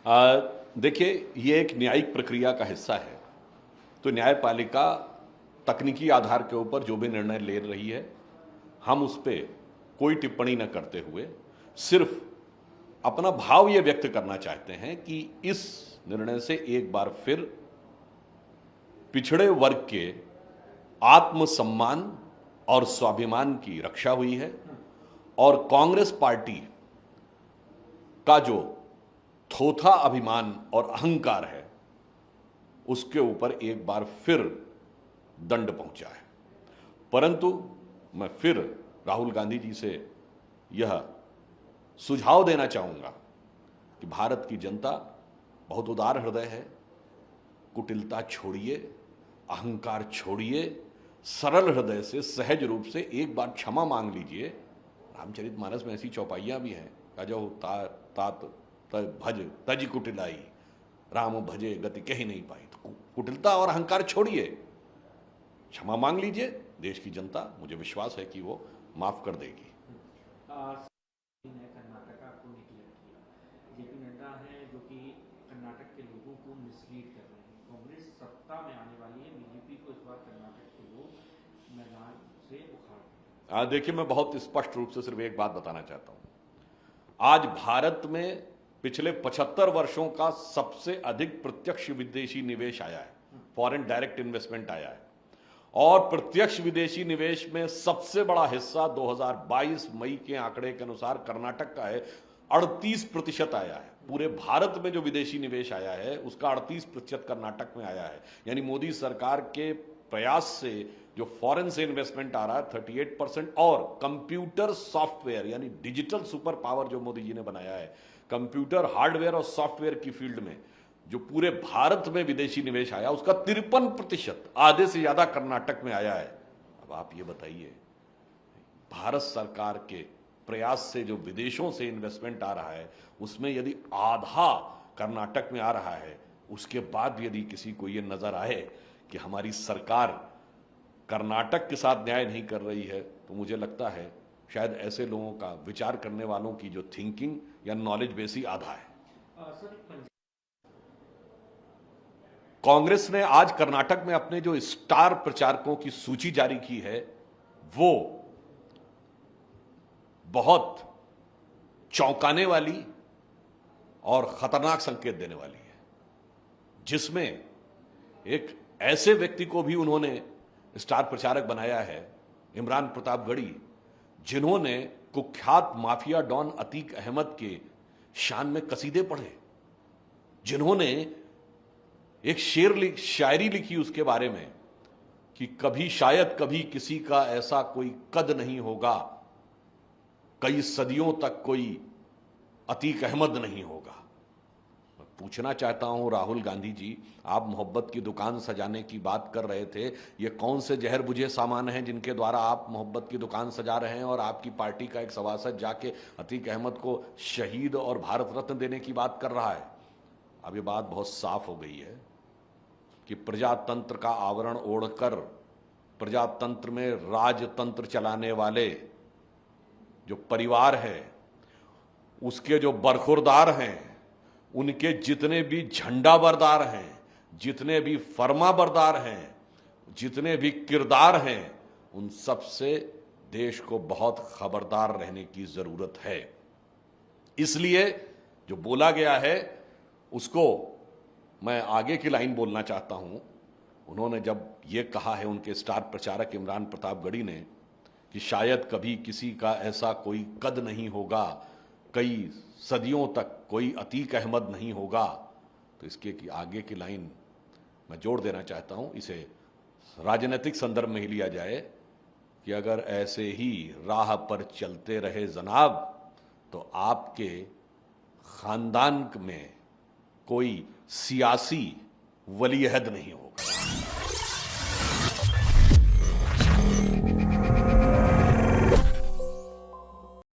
देखिए, ये एक न्यायिक प्रक्रिया का हिस्सा है। तो न्यायपालिका तकनीकी आधार के ऊपर जो भी निर्णय ले रही है, हम उस पर कोई टिप्पणी न करते हुए सिर्फ अपना भाव ये व्यक्त करना चाहते हैं कि इस निर्णय से एक बार फिर पिछड़े वर्ग के आत्मसम्मान और स्वाभिमान की रक्षा हुई है और कांग्रेस पार्टी का जो थोथा अभिमान और अहंकार है उसके ऊपर एक बार फिर दंड पहुंचा है। परंतु मैं फिर राहुल गांधी जी से यह सुझाव देना चाहूंगा कि भारत की जनता बहुत उदार हृदय है। कुटिलता छोड़िए, अहंकार छोड़िए, सरल हृदय से सहज रूप से एक बार क्षमा मांग लीजिए। रामचरितमानस में ऐसी चौपाइयां भी हैं, अजो तात भज तज कुटिलाई, राम भजे गति कही नहीं पाई। तो कुटिलता और अहंकार छोड़िए, क्षमा मांग लीजिए। देश की जनता, मुझे विश्वास है कि वो माफ कर देगी। कर्नाटका को डिक्लेयर किया, जेपी नड्डा है जो कि कर्नाटक के लोगों को मिसलीड कर रहे हैं। कांग्रेस सत्ता में आने वाली है, बीजेपी को इस बार कर्नाटक के लोग मैदान से उखाड़ दें। देखिए, मैं बहुत स्पष्ट रूप से सिर्फ एक बात बताना चाहता हूं। आज भारत में पिछले 75 वर्षों का सबसे अधिक प्रत्यक्ष विदेशी निवेश आया है, फॉरेन डायरेक्ट इन्वेस्टमेंट आया है। और प्रत्यक्ष विदेशी निवेश में सबसे बड़ा हिस्सा 2022 मई के आंकड़े के अनुसार कर्नाटक का है, 38% आया है। पूरे भारत में जो विदेशी निवेश आया है उसका 38% कर्नाटक में आया है। यानी मोदी सरकार के प्रयास से जो फॉरेन से इन्वेस्टमेंट आ रहा है 38%। और कंप्यूटर सॉफ्टवेयर यानी डिजिटल सुपर पावर जो मोदी जी ने बनाया है, कंप्यूटर हार्डवेयर और सॉफ्टवेयर की फील्ड में जो पूरे भारत में विदेशी निवेश आया उसका 53%, आधे से ज्यादा कर्नाटक में आया है। अब आप ये बताइए, भारत सरकार के प्रयास से जो विदेशों से इन्वेस्टमेंट आ रहा है उसमें यदि आधा कर्नाटक में आ रहा है, उसके बाद यदि किसी को ये नजर आए कि हमारी सरकार कर्नाटक के साथ न्याय नहीं कर रही है, तो मुझे लगता है शायद ऐसे लोगों का, विचार करने वालों की जो थिंकिंग या नॉलेज बेस ही आधा है। कांग्रेस ने आज कर्नाटक में अपने जो स्टार प्रचारकों की सूची जारी की है वो बहुत चौंकाने वाली और खतरनाक संकेत देने वाली है, जिसमें एक ऐसे व्यक्ति को भी उन्होंने स्टार प्रचारक बनाया है, इमरान प्रतापगढ़ी, जिन्होंने कुख्यात माफिया डॉन अतीक अहमद के शान में कसीदे पढ़े, जिन्होंने एक शायरी लिखी उसके बारे में कि कभी शायद कभी किसी का ऐसा कोई कद नहीं होगा, कई सदियों तक कोई अतीक अहमद नहीं होगा। मैं पूछना चाहता हूं राहुल गांधी जी, आप मोहब्बत की दुकान सजाने की बात कर रहे थे, ये कौन से जहर बुझे सामान हैं जिनके द्वारा आप मोहब्बत की दुकान सजा रहे हैं और आपकी पार्टी का एक सभासद जाके अतीक अहमद को शहीद और भारत रत्न देने की बात कर रहा है। अब ये बात बहुत साफ हो गई है कि प्रजातंत्र का आवरण ओढ़कर प्रजातंत्र में राजतंत्र चलाने वाले जो परिवार है, उसके जो बरखुरदार हैं, उनके जितने भी झंडा बरदार हैं, जितने भी फरमा बरदार हैं, जितने भी किरदार हैं, उन सब से देश को बहुत खबरदार रहने की जरूरत है। इसलिए जो बोला गया है उसको मैं आगे की लाइन बोलना चाहता हूं। उन्होंने जब ये कहा है, उनके स्टार प्रचारक इमरान प्रतापगढ़ी ने, कि शायद कभी किसी का ऐसा कोई कद नहीं होगा, कई सदियों तक कोई अतीक अहमद नहीं होगा, तो इसके की आगे की लाइन मैं जोड़ देना चाहता हूं। इसे राजनीतिक संदर्भ में ही लिया जाए कि अगर ऐसे ही राह पर चलते रहे जनाब, तो आपके खानदान में कोई सियासी वलीअहद नहीं होगा।